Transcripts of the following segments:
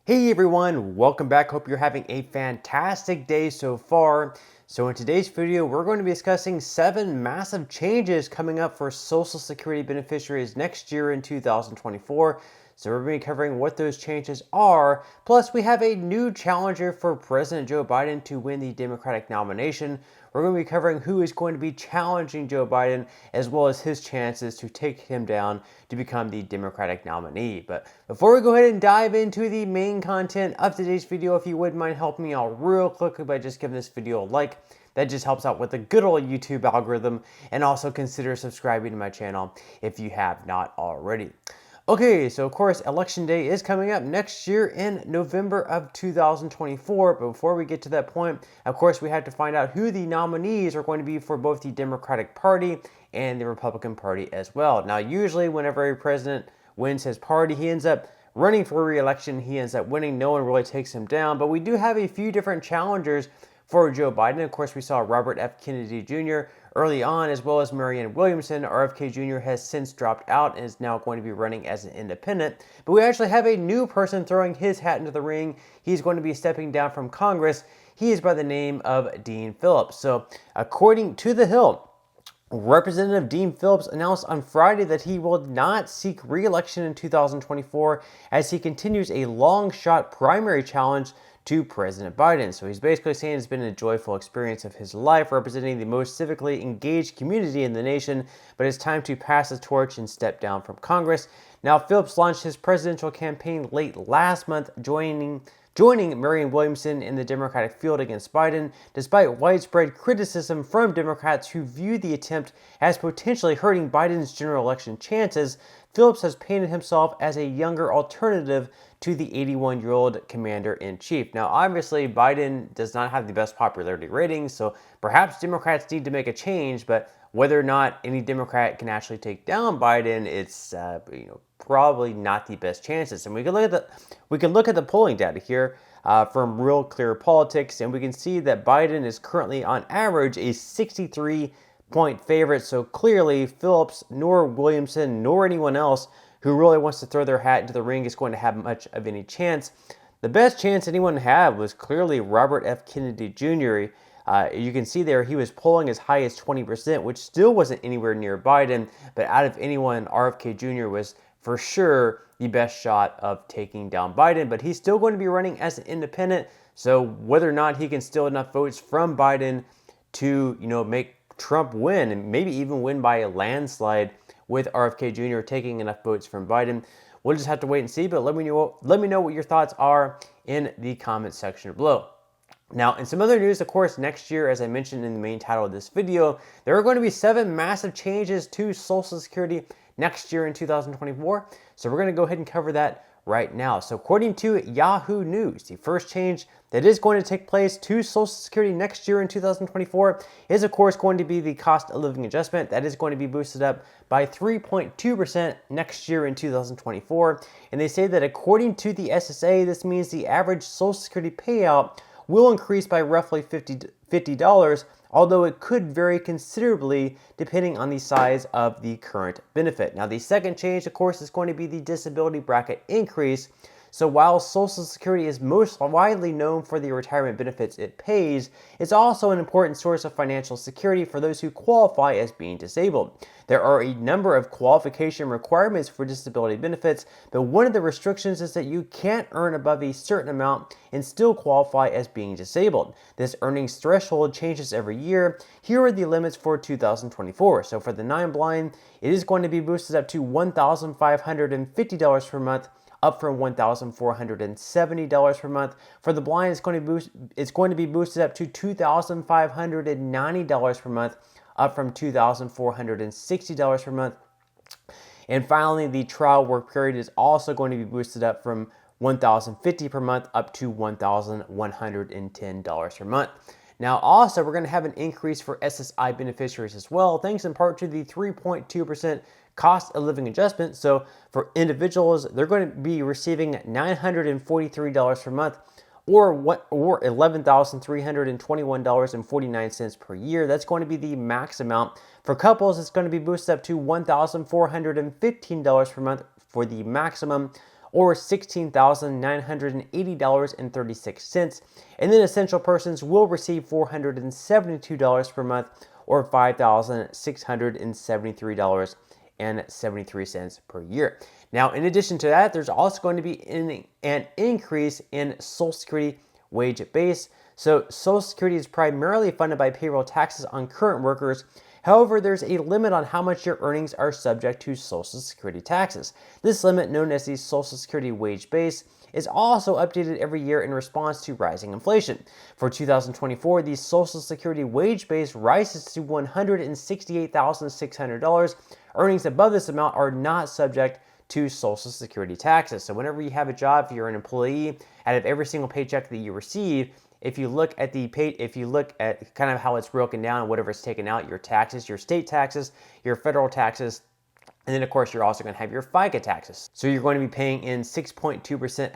Hey everyone, welcome back. Hope you're having a fantastic day so far. So in today's video, we're going to be discussing 7 massive changes coming up for Social Security beneficiaries next year in 2024. So we're going to be covering what those changes are. Plus, we have a new challenger for President Joe Biden to win the Democratic nomination. We're going to be covering who is going to be challenging Joe Biden, as well as his chances to take him down to become the Democratic nominee. But before we go ahead and dive into the main content of today's video, if you wouldn't mind helping me out real quickly by just giving this video a like, that just helps out with the good old YouTube algorithm, and also consider subscribing to my channel if you have not already. Okay, so of course, Election Day is coming up next year in November of 2024. But before we get to that point, of course, we have to find out who the nominees are going to be for both the Democratic Party and the Republican Party as well. Now, usually whenever a president wins his party, he ends up running for re-election. He ends up winning. No one really takes him down. But we do have a few different challengers for Joe Biden. Of course, we saw Robert F. Kennedy Jr. early on, as well as Marianne Williamson. RFK Jr. has since dropped out and is now going to be running as an independent. But we actually have a new person throwing his hat into the ring. He's going to be stepping down from Congress. He is by the name of Dean Phillips. So according to The Hill, Representative Dean Phillips announced on Friday that he will not seek re-election in 2024 as he continues a long-shot primary challenge to President Biden. So he's basically saying it's been a joyful experience of his life representing the most civically engaged community in the nation, but it's time to pass the torch and step down from Congress. Now, Phillips launched his presidential campaign late last month, joining Marianne Williamson in the Democratic field against Biden, despite widespread criticism from Democrats who view the attempt as potentially hurting Biden's general election chances. Phillips has painted himself as a younger alternative to the 81-year-old commander-in-chief. Now, obviously, Biden does not have the best popularity ratings, so perhaps Democrats need to make a change, but whether or not any Democrat can actually take down Biden, it's probably not the best chances. And we can look at the polling data here from Real Clear Politics, and we can see that Biden is currently on average a 63-point favorite. So clearly, Phillips, nor Williamson, nor anyone else who really wants to throw their hat into the ring is going to have much of any chance. The best chance anyone had was clearly Robert F. Kennedy Jr. You can see there he was polling as high as 20%, which still wasn't anywhere near Biden. But out of anyone, RFK Jr. was for sure the best shot of taking down Biden. But he's still going to be running as an independent. So whether or not he can steal enough votes from Biden to make Trump win, and maybe even win by a landslide with RFK Jr. taking enough votes from Biden, we'll just have to wait and see. But let me know what your thoughts are in the comments section below. Now, in some other news, of course, next year, as I mentioned in the main title of this video, there are going to be 7 massive changes to Social Security next year in 2024. So we're going to go ahead and cover that right now. So according to Yahoo News, the first change that is going to take place to Social Security next year in 2024 is, of course, going to be the cost of living adjustment. That is going to be boosted up by 3.2% next year in 2024. And they say that according to the SSA, this means the average Social Security payout will increase by roughly $50, although it could vary considerably depending on the size of the current benefit. Now, the second change, of course, is going to be the disability bracket increase. So while Social Security is most widely known for the retirement benefits it pays, it's also an important source of financial security for those who qualify as being disabled. There are a number of qualification requirements for disability benefits, but one of the restrictions is that you can't earn above a certain amount and still qualify as being disabled. This earnings threshold changes every year. Here are the limits for 2024. So for the non-blind, it is going to be boosted up to $1,550 per month, up from $1,470 per month. For the blind, it's going to be boosted up to $2,590 per month, up from $2,460 per month. And finally, the trial work period is also going to be boosted up from $1,050 per month up to $1,110 per month. Now, also, we're going to have an increase for SSI beneficiaries as well, thanks in part to the 3.2% cost of living adjustment. So for individuals, they're going to be receiving $943 per month, or $11,321.49 per year. That's going to be the max amount. For couples, it's going to be boosted up to $1,415 per month for the maximum, or $16,980.36. And then essential persons will receive $472 per month, or $5,673.73 per year. Now, in addition to that, there's also going to be an increase in Social Security wage base. So Social Security is primarily funded by payroll taxes on current workers. However, there's a limit on how much your earnings are subject to Social Security taxes. This limit, known as the Social Security wage base, is also updated every year in response to rising inflation. For 2024, the Social Security wage base rises to $168,600. Earnings above this amount are not subject to Social Security taxes. So whenever you have a job, if you're an employee, out of every single paycheck that you receive, if you look at kind of how it's broken down, whatever's taken out, your taxes, your state taxes, your federal taxes, and then of course you're also going to have your FICA taxes. So you're going to be paying in 6.2%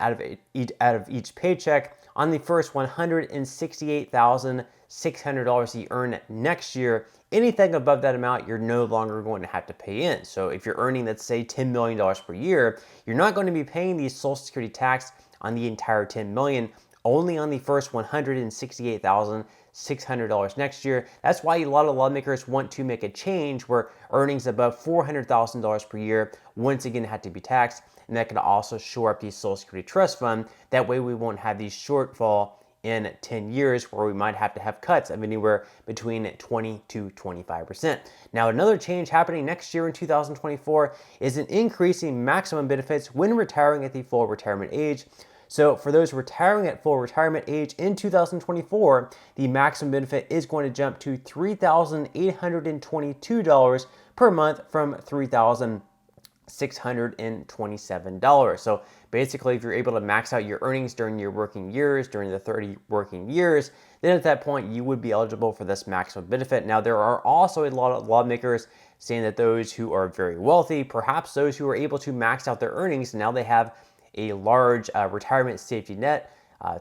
out of each paycheck on the first $168,600 you earn next year. Anything above that amount, you're no longer going to have to pay in. So if you're earning, let's say, $10 million per year, you're not going to be paying the Social Security tax on the entire $10 million, only on the first $168,600 next year. That's why a lot of lawmakers want to make a change where earnings above $400,000 per year once again have to be taxed, and that can also shore up the Social Security Trust Fund. That way we won't have the shortfall in 10 years where we might have to have cuts of anywhere between 20 to 25%. Now, another change happening next year in 2024 is an increase in maximum benefits when retiring at the full retirement age. So for those retiring at full retirement age in 2024, the maximum benefit is going to jump to $3,822 per month from $3,627. So basically, if you're able to max out your earnings during your working years, during the 30 working years, then at that point you would be eligible for this maximum benefit. Now, there are also a lot of lawmakers saying that those who are very wealthy, perhaps those who are able to max out their earnings, now they have a large retirement safety net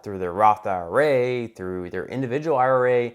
through their Roth IRA, through their individual IRA,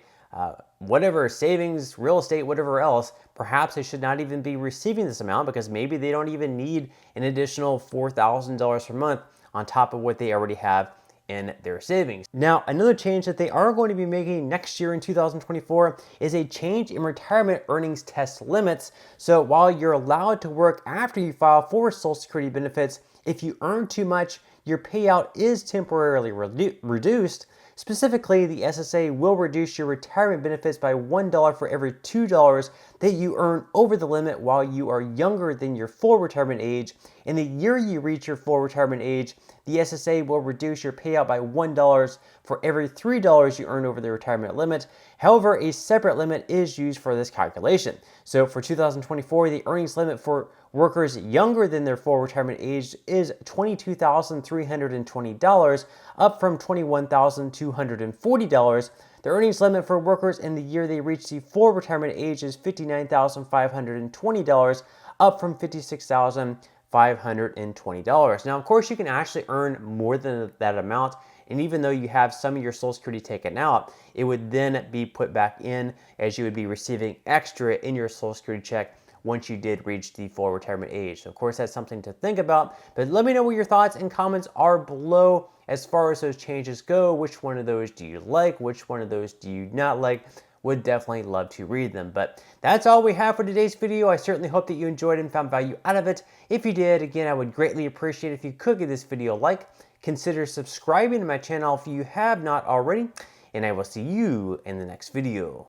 whatever, savings, real estate, whatever else. Perhaps they should not even be receiving this amount because maybe they don't even need an additional $4,000 per month on top of what they already have in their savings. Now, another change that they are going to be making next year in 2024 is a change in retirement earnings test limits. So while you're allowed to work after you file for Social Security benefits, if you earn too much, your payout is temporarily reduced. Specifically, the SSA will reduce your retirement benefits by $1 for every $2 that you earn over the limit while you are younger than your full retirement age. In the year you reach your full retirement age, the SSA will reduce your payout by $1 for every $3 you earn over the retirement limit. However, a separate limit is used for this calculation. So for 2024, the earnings limit for workers younger than their full retirement age is $22,320, up from $21,240. The earnings limit for workers in the year they reach the full retirement age is $59,520, up from $56,520. Now, of course, you can actually earn more than that amount, and even though you have some of your Social Security taken out, it would then be put back in as you would be receiving extra in your Social Security check once you did reach the full retirement age. So of course, that's something to think about, but let me know what your thoughts and comments are below as far as those changes go. Which one of those do you like? Which one of those do you not like? Would definitely love to read them. But that's all we have for today's video. I certainly hope that you enjoyed and found value out of it. If you did, again, I would greatly appreciate if you could give this video a like. Consider subscribing to my channel if you have not already, and I will see you in the next video.